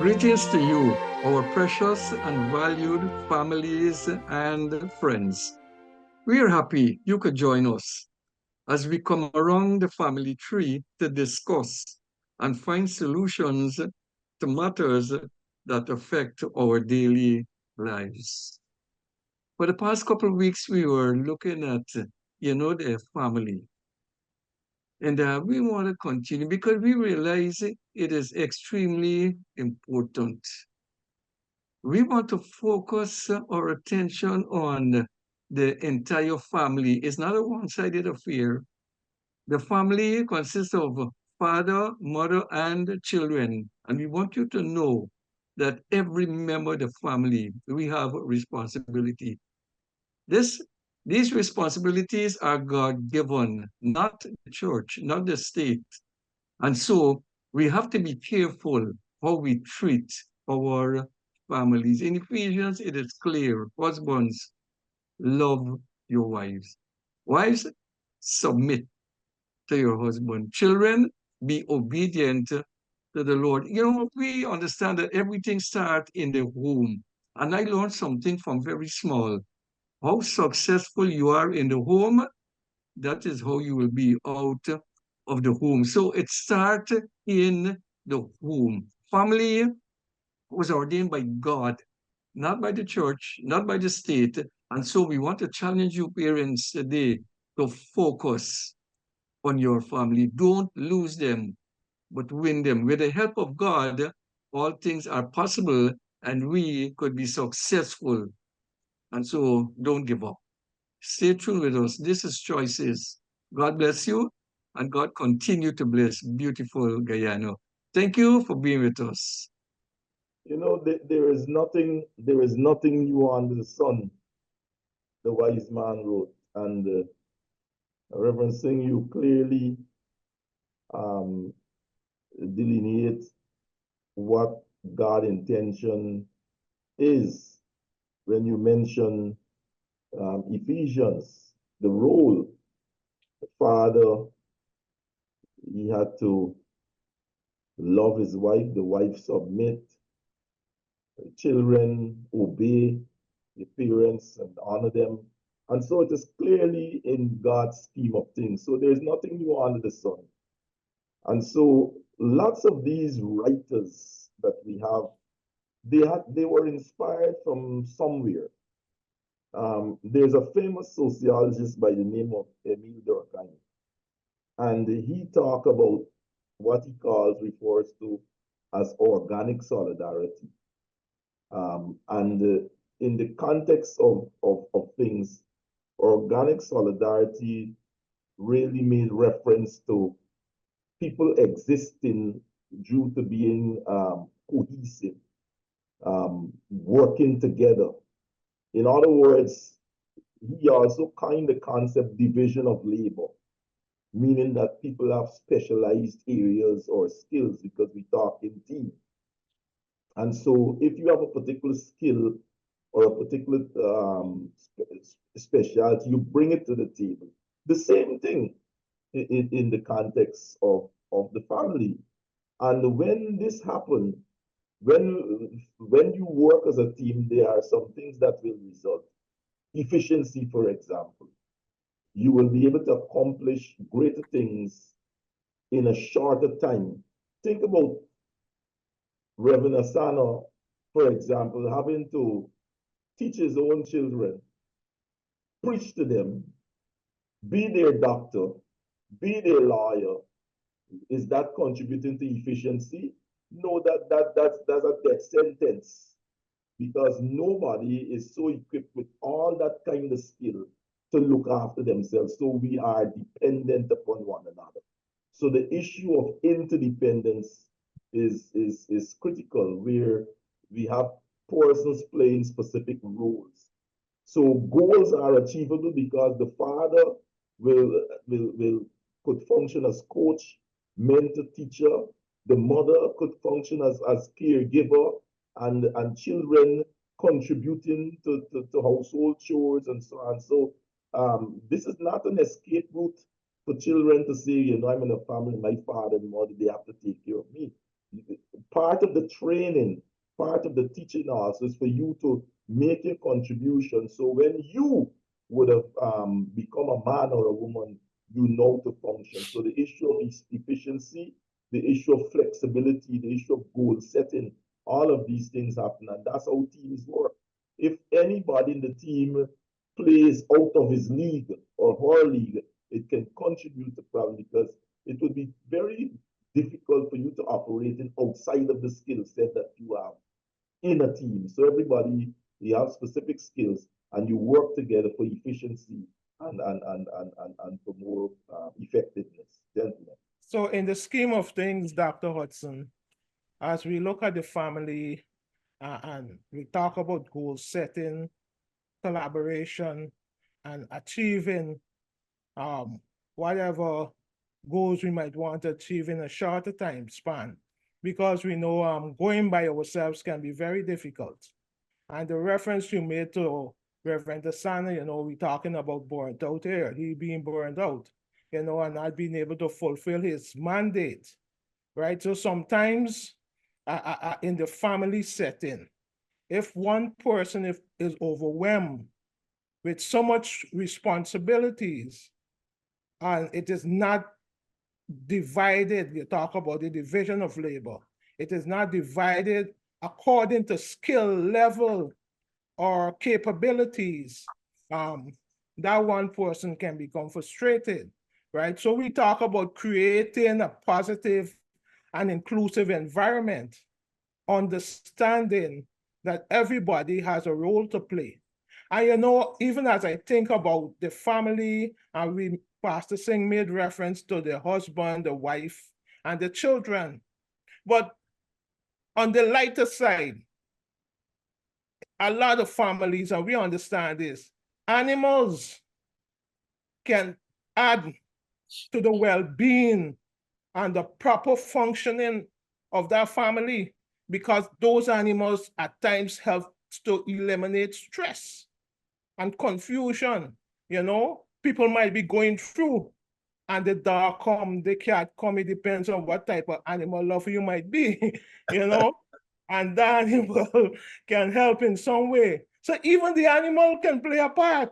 Greetings to you, our precious and valued families and friends. We are happy you could join us as we come around the family tree to discuss and find solutions to matters that affect our daily lives. For the past couple of weeks, we were looking at, the family. And we want to continue because we realize it is extremely important. We want to focus our attention on the entire family. It's not a one-sided affair. The family consists of father, mother, and children. And we want you to know that every member of the family, we have responsibility. This, these responsibilities are God-given, not the church, not the state. And so we have to be careful how we treat our families. In Ephesians, it is clear, husbands, love your wives. Wives, submit to your husband. Children, be obedient to the Lord. We understand that everything starts in the home. And I learned something from very small. How successful you are in the home, that is how you will be out of the home. So it starts in the home. Family was ordained by God, not by the church, not by the state. And so we want to challenge you parents today to focus on your family. Don't lose them, but win them. With the help of God, all things are possible and we could be successful. And so don't give up. Stay tuned with us. This is Choices. God bless you and God continue to bless beautiful Guyana. Thank you for being with us. There is nothing new under the sun, the wise man wrote. And Reverend Singh, you clearly um, delineate what God intention is when you mention Ephesians, the role, the father, he had to love his wife, the wife submit, the children obey the parents and honor them. And so it is clearly in God's scheme of things. So there's nothing new under the sun. And so lots of these writers that we have, they were inspired from somewhere. There's a famous sociologist by the name of Emile Durkheim, and he talked about what he refers to as organic solidarity. And in the context of things, organic solidarity really made reference to people existing due to being cohesive, working together. In other words, he also coined the concept division of labor, meaning that people have specialized areas or skills because we talk in team. And so if you have a particular skill or a particular specialty, you bring it to the table. The same thing in the context of the family. And when this happens, when you work as a team, there are some things that will result. Efficiency, for example. You will be able to accomplish greater things in a shorter time. Think about Reverend Asano, for example, having to teach his own children, preach to them, be their doctor, be their lawyer. Is that contributing to efficiency? No, that's a death sentence because nobody is so equipped with all that kind of skill to look after themselves. So we are dependent upon one another. So the issue of interdependence is critical, where we have persons playing specific roles. So goals are achievable because the father will could function as coach, mentor, teacher. The mother could function as caregiver, and children contributing to household chores and so on. So this is not an escape route for children to say, I'm in a family, my father and mother, they have to take care of me. part of the training, part of the teaching also is for you to make a contribution. So when you would have become a man or a woman, you know to function. So the issue of efficiency, the issue of flexibility, the issue of goal setting, all of these things happen, and that's how teams work. If anybody in the team plays out of his league or her league, it can contribute to problem because it would be very difficult for you to operate in outside of the skill set that you have in a team. So everybody, you have specific skills and you work together for efficiency and for more effectiveness. Gentlemen. So in the scheme of things, Dr. Hudson, as we look at the family and we talk about goal setting, collaboration, and achieving whatever goals we might want to achieve in a shorter time span, because we know going by ourselves can be very difficult. And the reference you made to Reverend Asana, we're talking about burnt out here, he being burned out, and not being able to fulfill his mandate, right? So sometimes in the family setting, if one person is overwhelmed with so much responsibilities and it is not divided, you talk about the division of labor, it is not divided according to skill level or capabilities, that one person can become frustrated, right? So we talk about creating a positive and inclusive environment, understanding that everybody has a role to play. And even as I think about the family, and Pastor Singh made reference to the husband, the wife, and the children. But on the lighter side, a lot of families, and we understand this, animals can add to the well-being and the proper functioning of that family, because those animals at times help to eliminate stress and confusion. People might be going through and the dog come, the cat come, it depends on what type of animal lover you might be, and that animal can help in some way. So even the animal can play a part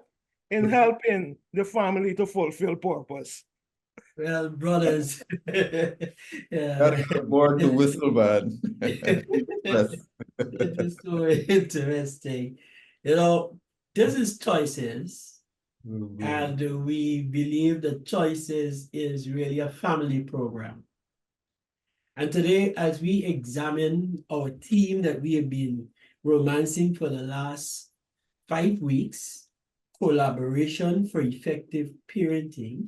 in helping the family to fulfill purpose. Well, brothers, Gotta get aboard the whistle, man. Yes. it is so interesting. This is choices, and we believe that choices is really a family program. And today, as we examine our theme that we have been romancing for the last 5 weeks, collaboration for effective parenting,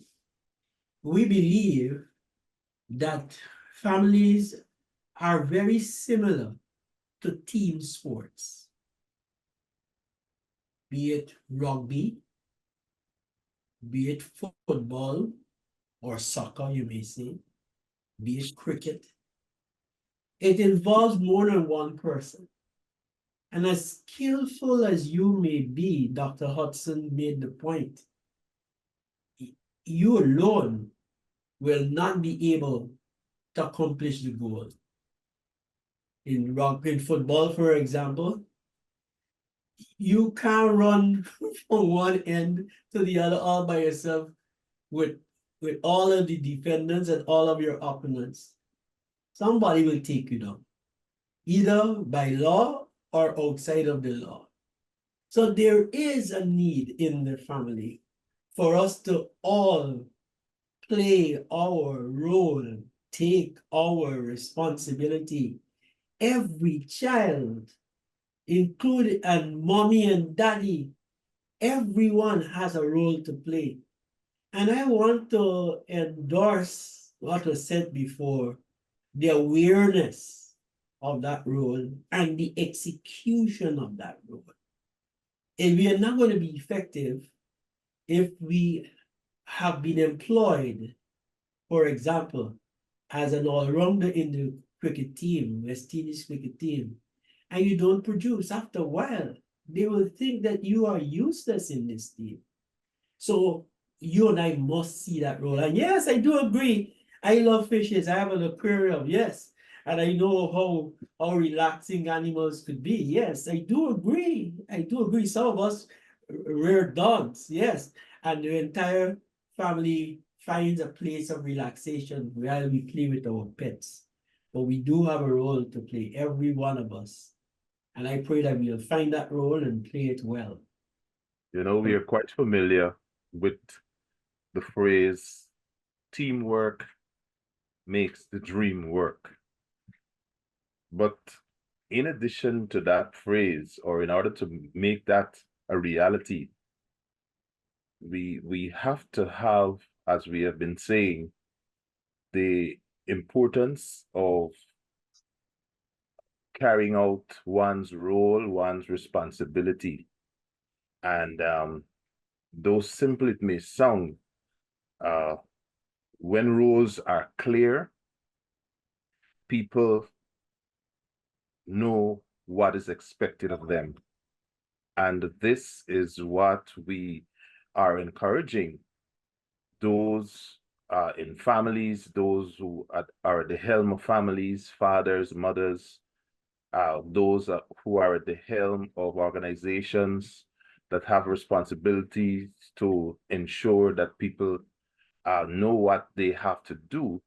we believe that families are very similar to team sports, be it rugby, be it football or soccer, you may say, be it cricket. It involves more than one person. And as skillful as you may be, Dr. Hudson made the point, you alone will not be able to accomplish the goal. In rugby, in football, for example, you can't run from one end to the other all by yourself with all of the defendants and all of your opponents. Somebody will take you down, either by law or outside of the law. So there is a need in the family for us to all play our role, take our responsibility. Every child, including and mommy and daddy, everyone has a role to play. And I want to endorse what was said before, the awareness of that role and the execution of that role. And we are not going to be effective if we have been employed, for example, as an all-rounder in the cricket team, West Indies cricket team, and you don't produce. After a while, they will think that you are useless in this team. So you and I must see that role. And yes, I do agree. I love fishes. I have an aquarium, yes. And I know how relaxing animals could be. Yes, I do agree. I do agree. Some of us rear dogs, yes, and the entire family finds a place of relaxation while we play with our pets. But we do have a role to play, every one of us. And I pray that we'll find that role and play it well. You know, we are quite familiar with the phrase, teamwork makes the dream work. But in addition to that phrase, or in order to make that a reality, we have to have, as we have been saying, the importance of carrying out one's role, one's responsibility. And though simple it may sound, when roles are clear, people know what is expected of them. And this is what we are encouraging those in families, those who are at the helm of families, fathers, mothers, those who are at the helm of organizations that have responsibilities to ensure that people know what they have to do,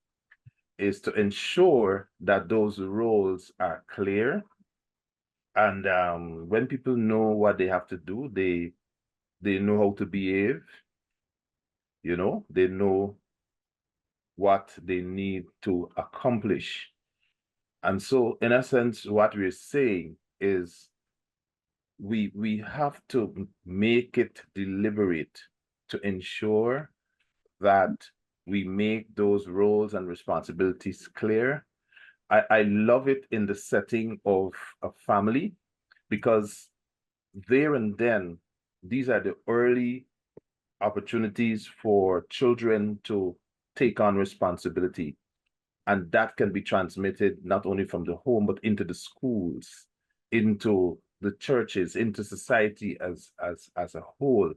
is to ensure that those roles are clear. And when people know what they have to do, they know how to behave, you know, they know what they need to accomplish. And so, in essence, what we're saying is we have to make it deliberate to ensure that we make those roles and responsibilities clear. I love it in the setting of a family, because there and then, these are the early opportunities for children to take on responsibility. And that can be transmitted not only from the home, but into the schools, into the churches, into society as a whole,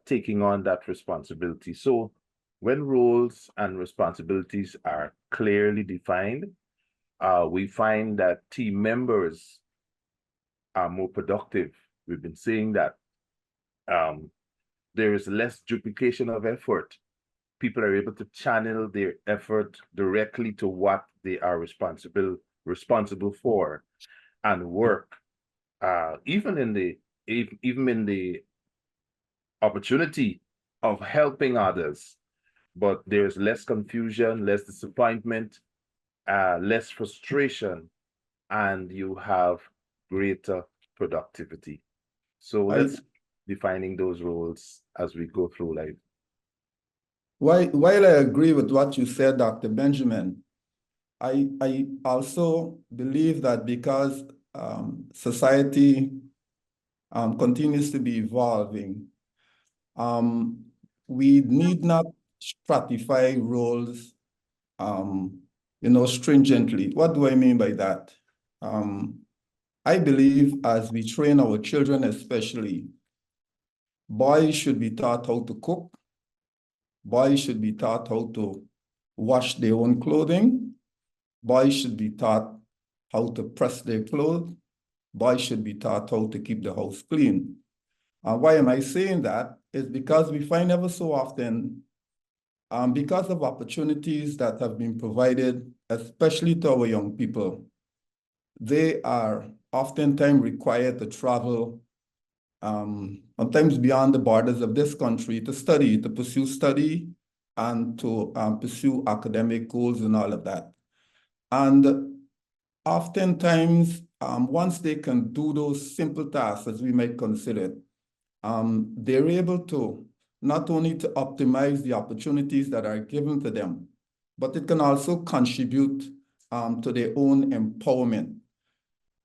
taking on that responsibility. So when roles and responsibilities are clearly defined, we find that team members are more productive. We've been saying that there is less duplication of effort. People are able to channel their effort directly to what they are responsible for, and work. Even in the opportunity of helping others, but there's less confusion, less disappointment, less frustration, and you have greater productivity. So let's defining those roles as we go through life. While I agree with what you said, Dr. Benjamin, I also believe that because society continues to be evolving, we need not stratify roles, stringently. What do I mean by that? I believe as we train our children, especially, boys should be taught how to cook. Boys should be taught how to wash their own clothing. Boys should be taught how to press their clothes. Boys should be taught how to keep the house clean. Why am I saying that? It's because we find ever so often, because of opportunities that have been provided, especially to our young people, they are oftentimes required to travel sometimes beyond the borders of this country to study, to pursue study, and to pursue academic goals and all of that. And oftentimes, once they can do those simple tasks, as we might consider it, they're able to not only to optimize the opportunities that are given to them, but it can also contribute to their own empowerment.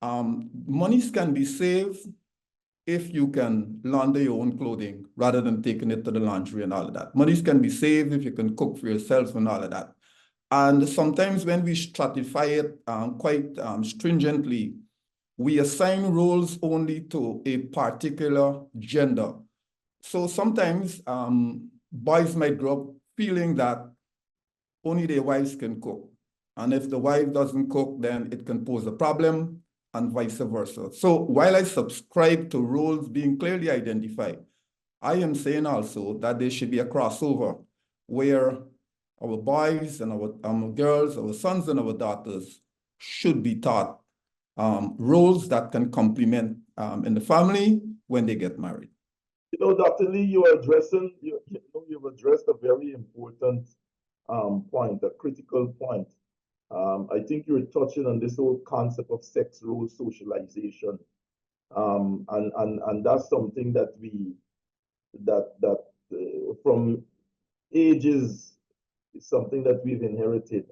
Monies can be saved if you can launder your own clothing rather than taking it to the laundry and all of that. Monies can be saved if you can cook for yourself and all of that. And sometimes when we stratify it quite stringently, we assign roles only to a particular gender. So sometimes boys might grow up feeling that only their wives can cook. And if the wife doesn't cook, then it can pose a problem, and vice versa. So while I subscribe to roles being clearly identified, I am saying also that there should be a crossover where our boys and our girls, our sons and our daughters should be taught roles that can complement in the family when they get married. You know, Dr. Lee, you've addressed a very important point, a critical point. I think you're touching on this whole concept of sex role socialization. And that's something that from ages is something that we've inherited.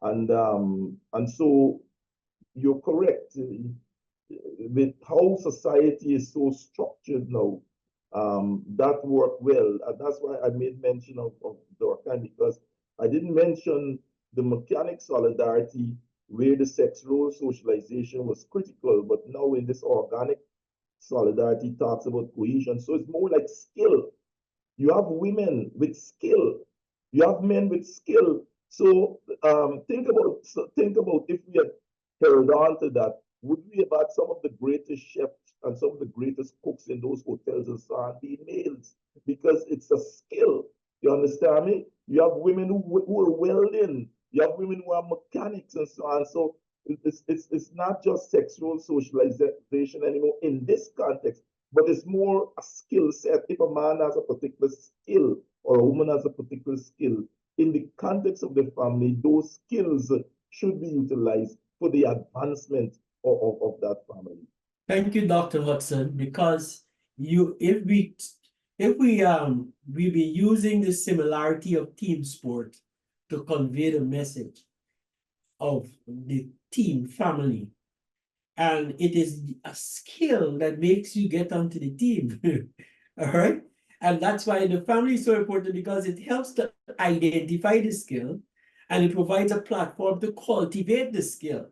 And so you're correct with how society is so structured now. That worked well. And that's why I made mention of Durkheim, because I didn't mention the mechanic solidarity where the sex role socialization was critical, but now in this organic solidarity talks about cohesion. So it's more like skill. You have women with skill. You have men with skill. So think about if we had held on to that, would we have had some of the greatest chefs and some of the greatest cooks in those hotels and so on be males? Because it's a skill. You understand me? You have women who are welding. You have women who are mechanics and so on. So it's not just sexual socialization anymore in this context, but it's more a skill set. If a man has a particular skill or a woman has a particular skill, in the context of the family, those skills should be utilized for the advancement of that family. Thank you, Dr. Hudson, because if we be using the similarity of team sport to convey the message of the team family. And it is a skill that makes you get onto the team. All right. And that's why the family is so important, because it helps to identify the skill and it provides a platform to cultivate the skill.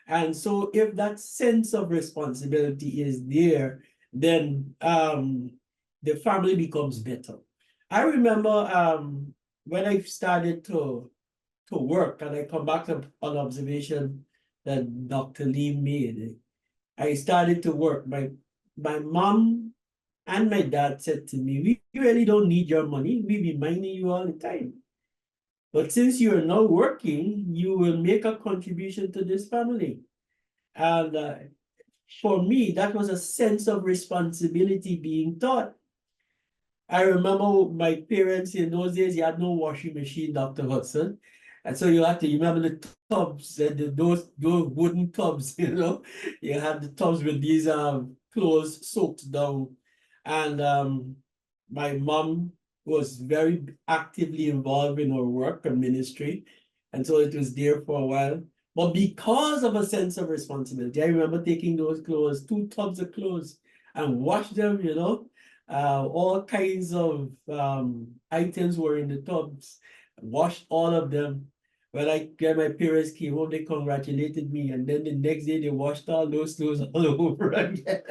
And so if that sense of responsibility is there, then the family becomes better. I remember when I started to work, and I come back to an observation that Dr. Lee made. I started to work. My mom and my dad said to me, we really don't need your money. We be minding you all the time. But since you are now working, you will make a contribution to this family. And for me, that was a sense of responsibility being taught. I remember my parents in those days, you had no washing machine, Dr. Hudson. And so you remember the tubs, and those wooden tubs, you know, you had the tubs with these clothes soaked down. And my mom was very actively involved in her work and ministry. And so it was there for a while. But because of a sense of responsibility, I remember taking those clothes, 2 tubs of clothes, and wash them, you know. All kinds of items were in the tubs. Washed all of them. When my parents came home, they congratulated me, and then the next day they washed all those clothes all over again.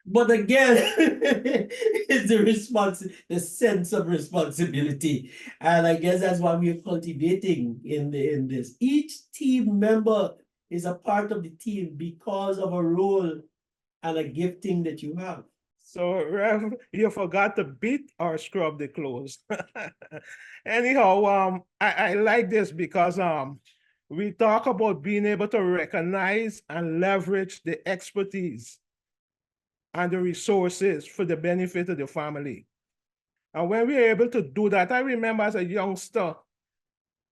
But again, it's the sense of responsibility, and I guess that's what we're cultivating in this. Each team member is a part of the team because of a role and a gifting that you have. So, Rev, you forgot to beat or scrub the clothes. Anyhow, I like this because we talk about being able to recognize and leverage the expertise and the resources for the benefit of the family. And when we're able to do that, I remember as a youngster,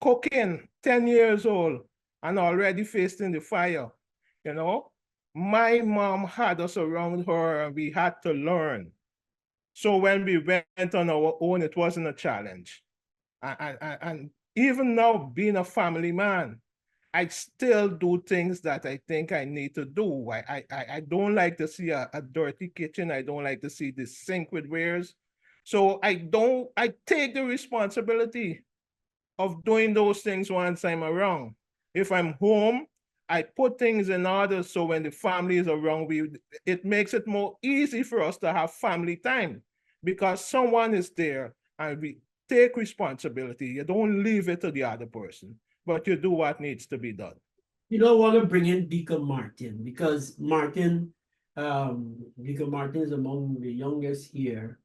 cooking, 10 years old, and already facing the fire, you know? My mom had us around her and we had to learn. So when we went on our own, it wasn't a challenge. And even now, being a family man, I still do things that I think I need to do. I don't like to see a dirty kitchen. I don't like to see the sink with wares. So I take the responsibility of doing those things once I'm around. If I'm home, I put things in order so when the family is around, it makes it more easy for us to have family time because someone is there and we take responsibility. You don't leave it to the other person, but you do what needs to be done. You don't want to bring in Deacon Martin because Deacon Martin is among the youngest here,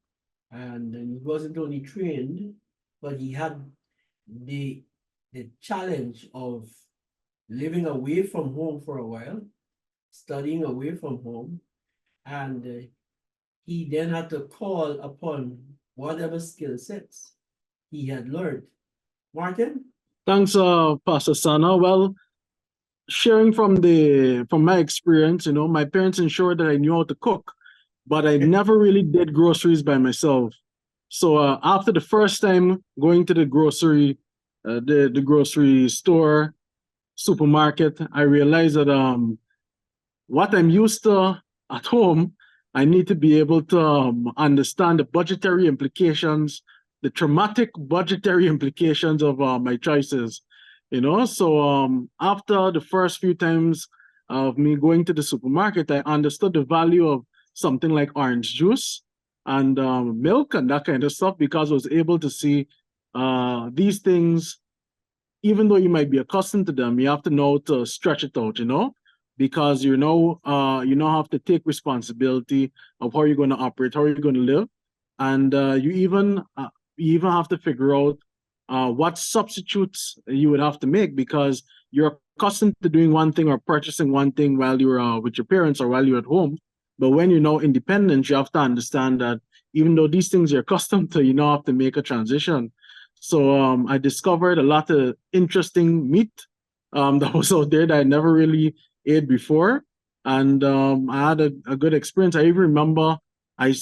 and he wasn't only trained, but he had the challenge of living away from home for a while, studying away from home, and he then had to call upon whatever skill sets he had learned. Martin? Thanks, Pastor Sana. Well, sharing from my experience, my parents ensured that I knew how to cook, but I never really did groceries by myself. So after the first time going to the grocery store, supermarket, I realized that what I'm used to at home, I need to be able to understand the budgetary implications, the traumatic budgetary implications of my choices. So after the first few times of me going to the supermarket, I understood the value of something like orange juice and milk and that kind of stuff, because I was able to see these things. Even though you might be accustomed to them, you have to know to stretch it out, because you have to take responsibility of how you're going to operate, how you're going to live, and you even have to figure out what substitutes you would have to make, because you're accustomed to doing one thing or purchasing one thing while you're with your parents or while you're at home. But when you're now independent, you have to understand that even though these things you're accustomed to, you now have to make a transition. So I discovered a lot of interesting meat that was out there that I never really ate before. And I had a good experience. I even remember I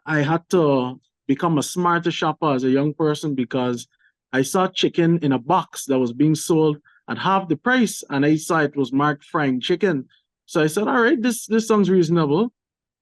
had to become a smarter shopper as a young person, because I saw chicken in a box that was being sold at half the price, and I saw it was marked frying chicken. So I said, all right, this sounds reasonable.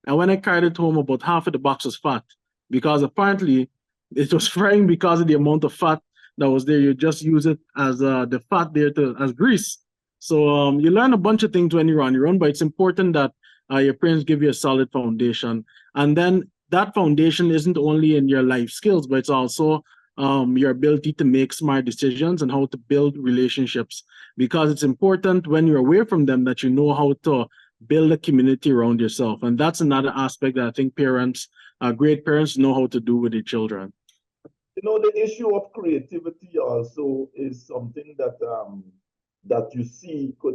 And when I carried it home, about half of the box was fat, because apparently it was frying because of the amount of fat that was there. You just use it as the fat there as grease. So you learn a bunch of things when you're on your own, but it's important that your parents give you a solid foundation. And then that foundation isn't only in your life skills, but it's also your ability to make smart decisions and how to build relationships, because it's important when you're away from them that you know how to build a community around yourself. And that's another aspect that I think parents, great parents, know how to do with their children. The issue of creativity also is something that that you see could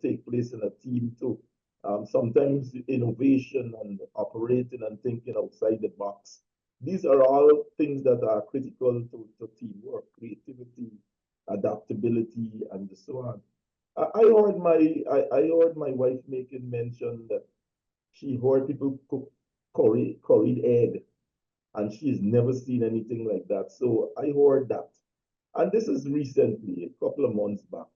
take place in a team too. Sometimes innovation and operating and thinking outside the box. These are all things that are critical to teamwork, creativity, adaptability, and so on. I heard my wife making mention that she heard people cook curried egg, and she's never seen anything like that. So I heard that. And this is recently, a couple of months back.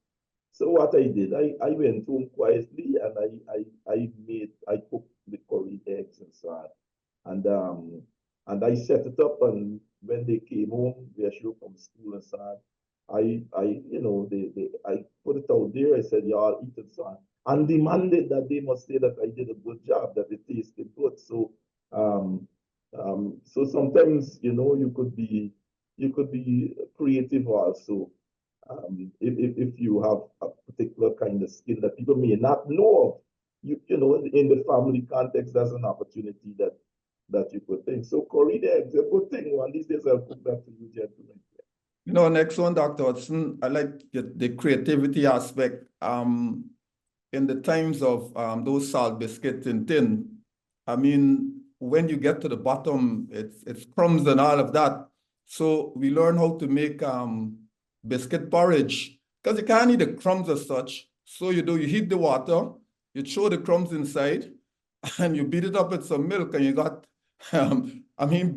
So what I did, I went home quietly and I cooked the curried eggs and so on. And I set it up, and when they came home, they showed from school and so on, I put it out there. I said, y'all eat it, so on, and demanded that they must say that I did a good job, that it tasted good. So so sometimes you could be creative also, if you have a particular kind of skill that people may not know of. In the family context, that's an opportunity that you could think. So curried eggs, a good thing. One these days I'll cook that for you, gentlemen. Next one, Dr. Hudson, I like the creativity aspect. In the times of those salt biscuits in tin, I mean, when you get to the bottom, it's crumbs and all of that. So we learn how to make biscuit porridge, because you can't eat the crumbs as such. So you heat the water, you throw the crumbs inside, and you beat it up with some milk, and you got,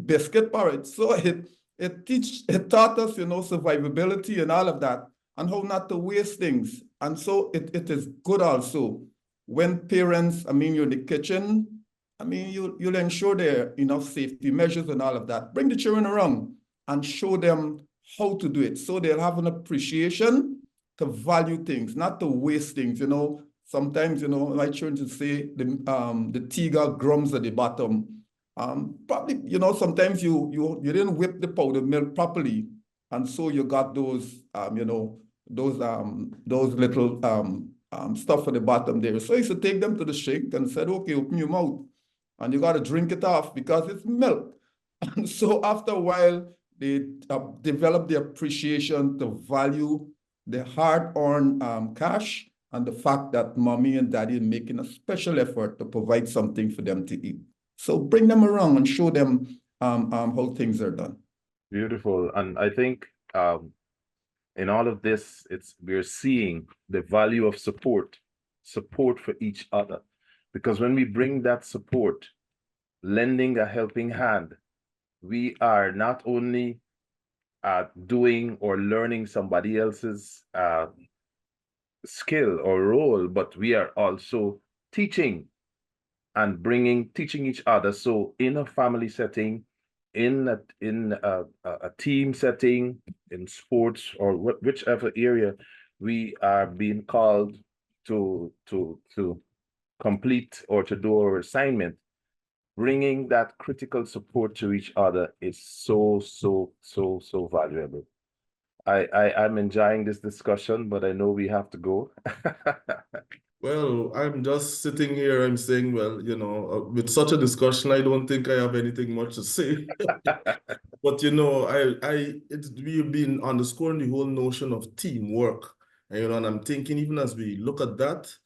biscuit porridge. So it taught us, survivability and all of that, and how not to waste things. And so it is good also when parents, you're in the kitchen, you'll ensure there are enough safety measures and all of that. Bring the children around and show them how to do it, so they'll have an appreciation to value things, not to waste things. Sometimes, my children say the tea got crumbs at the bottom. Probably, you know, sometimes you didn't whip the powdered milk properly, and so you got those, you know, those little stuff at the bottom there. So I used to take them to the sink and said, okay, open your mouth, and you got to drink it off because it's milk. And so after a while, they develop the appreciation to value the hard-earned cash and the fact that mommy and daddy are making a special effort to provide something for them to eat. So bring them around and show them how things are done. Beautiful. And I think in all of this, we're seeing the value of support for each other. Because when we bring that support, lending a helping hand, we are not only doing or learning somebody else's skill or role, but we are also teaching and teaching each other. So in a family setting, in a team setting, in sports or whichever area, we are being called to complete or to do our assignment. Bringing that critical support to each other is so valuable. I'm enjoying this discussion, but I know we have to go. Well, I'm just sitting here, I'm saying, well, you know, with such a discussion, I don't think I have anything much to say. But, you know, we've been underscoring the whole notion of teamwork. And, you know, and I'm thinking, even as we look at that,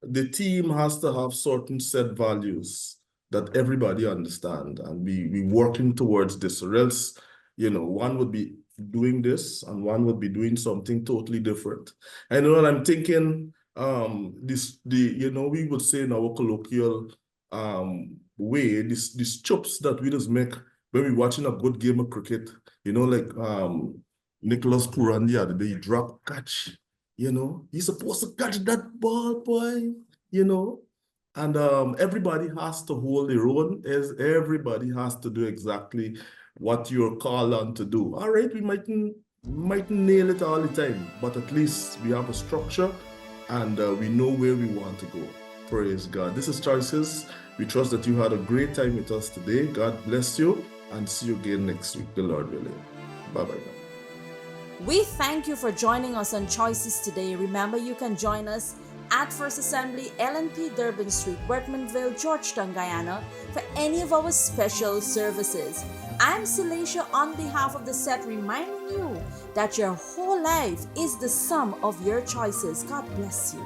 the team has to have certain set values that everybody understand, and we working towards this, or else, you know, one would be doing this and one would be doing something totally different. And you know, I'm thinking, you know, we would say in our colloquial way, these chops that we just make when we're watching a good game of cricket, you know, like Nicholas Puran the other day, drop catch. You know, he's supposed to catch that ball, boy, you know, and everybody has to hold their own, as everybody has to do exactly what you're called on to do. All right, we mightn't nail it all the time, but at least we have a structure and we know where we want to go. Praise God. This is Choices. We trust that you had a great time with us today. God bless you, and see you again next week, the Lord willing. Bye-bye. We thank you for joining us on Choices today. Remember, you can join us at First Assembly, LNP Durban Street, Workmanville, Georgetown, Guyana, for any of our special services. I'm Celacia on behalf of the set, reminding you that your whole life is the sum of your choices. God bless you.